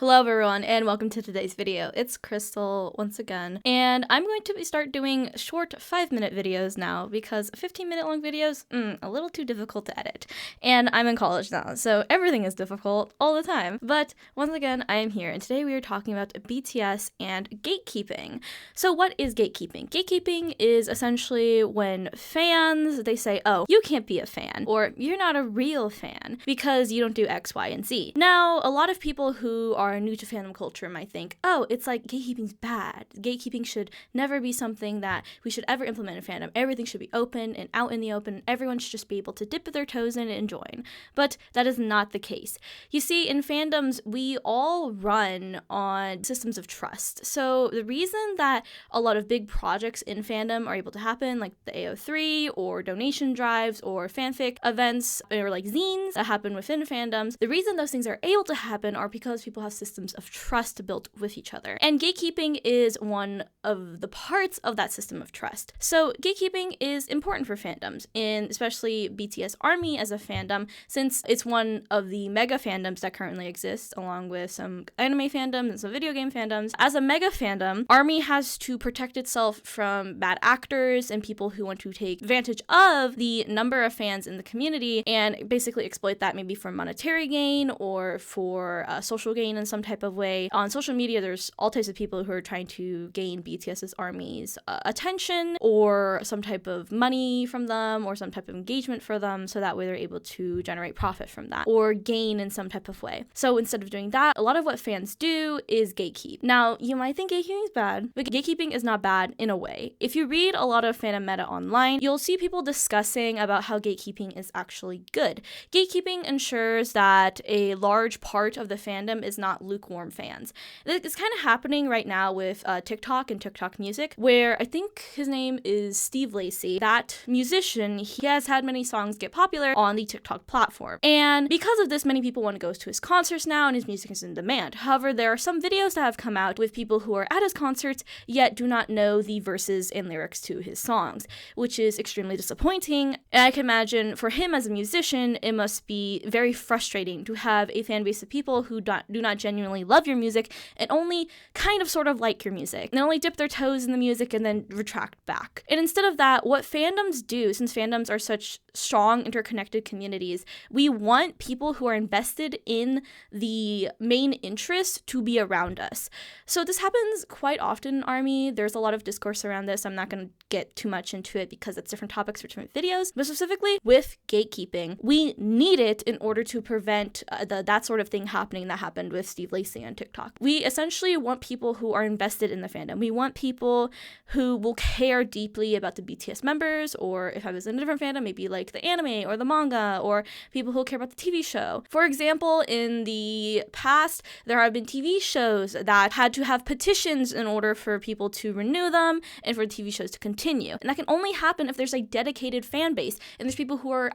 Hello everyone and welcome to today's video. It's Crystal once again, and I'm going to start doing short 5-minute videos now because 15-minute long videos, a little too difficult to edit. And I'm in college now, so everything is difficult all the time. But once again, I am here, and today we are talking about BTS and gatekeeping. So what is gatekeeping? Gatekeeping is essentially when fans, they say, oh, you can't be a fan, or you're not a real fan because you don't do X, Y, and Z. Now, a lot of people who are new to fandom culture might think, oh, it's like gatekeeping's bad. Gatekeeping should never be something that we should ever implement in fandom. Everything should be open and out in the open. Everyone should just be able to dip their toes in and join. But that is not the case. You see, in fandoms, we all run on systems of trust. So the reason that a lot of big projects in fandom are able to happen, like the AO3 or donation drives or fanfic events or like zines that happen within fandoms, the reason those things are able to happen are because people have systems of trust built with each other. And gatekeeping is one of the parts of that system of trust. So gatekeeping is important for fandoms, and especially BTS ARMY as a fandom, since it's one of the mega fandoms that currently exist, along with some anime fandoms and some video game fandoms. As a mega fandom, ARMY has to protect itself from bad actors and people who want to take advantage of the number of fans in the community and basically exploit that maybe for monetary gain or for social gain in some type of way. On social media, there's all types of people who are trying to gain BTS's ARMY's attention or some type of money from them or some type of engagement for them, so that way they're able to generate profit from that or gain in some type of way. So instead of doing that, a lot of what fans do is gatekeep. Now, you might think gatekeeping is bad, but gatekeeping is not bad in a way. If you read a lot of fandom meta online, you'll see people discussing about how gatekeeping is actually good. Gatekeeping ensures that a large part of the fandom is not lukewarm fans. It's kind of happening right now with TikTok and TikTok music, where I think his name is Steve Lacy. That musician, he has had many songs get popular on the TikTok platform. And because of this, many people want to go to his concerts now, and his music is in demand. However, there are some videos that have come out with people who are at his concerts, yet do not know the verses and lyrics to his songs, which is extremely disappointing. And I can imagine for him as a musician, it must be very frustrating to have a fan base of people who do not genuinely love your music and only kind of sort of like your music. They only dip their toes in the music and then retract back. And instead of that, what fandoms do, since fandoms are such strong interconnected communities, we want people who are invested in the main interest to be around us. So this happens quite often in ARMY. There's a lot of discourse around this. I'm not going to get too much into it because it's different topics for different videos, but specifically with gatekeeping, we need it in order to prevent that sort of thing happening that happened with Steve Lacy on TikTok. We essentially want people who are invested in the fandom. We want people who will care deeply about the BTS members, or if I was in a different fandom, maybe like the anime or the manga, or people who care about the TV show. For example, in the past, there have been TV shows that had to have petitions in order for people to renew them and for TV shows to continue. And that can only happen if there's a dedicated fan base and there's people who are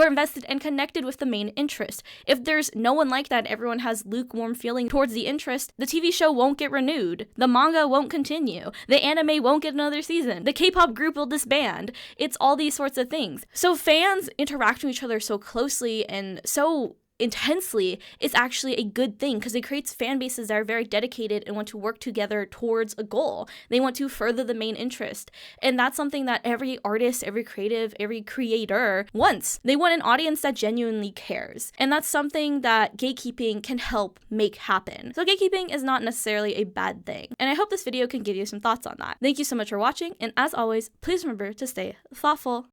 invested and connected with the main interest. If there's no one like that, everyone has lukewarm feeling towards the interest, the TV show won't get renewed, the manga won't continue, the anime won't get another season, the K-pop group will disband. It's all these sorts of things. So fans interacting with each other so closely and so intensely is actually a good thing because it creates fan bases that are very dedicated and want to work together towards a goal. They want to further the main interest. And that's something that every artist, every creative, every creator wants. They want an audience that genuinely cares. And that's something that gatekeeping can help make happen. So gatekeeping is not necessarily a bad thing. And I hope this video can give you some thoughts on that. Thank you so much for watching. And as always, please remember to stay thoughtful.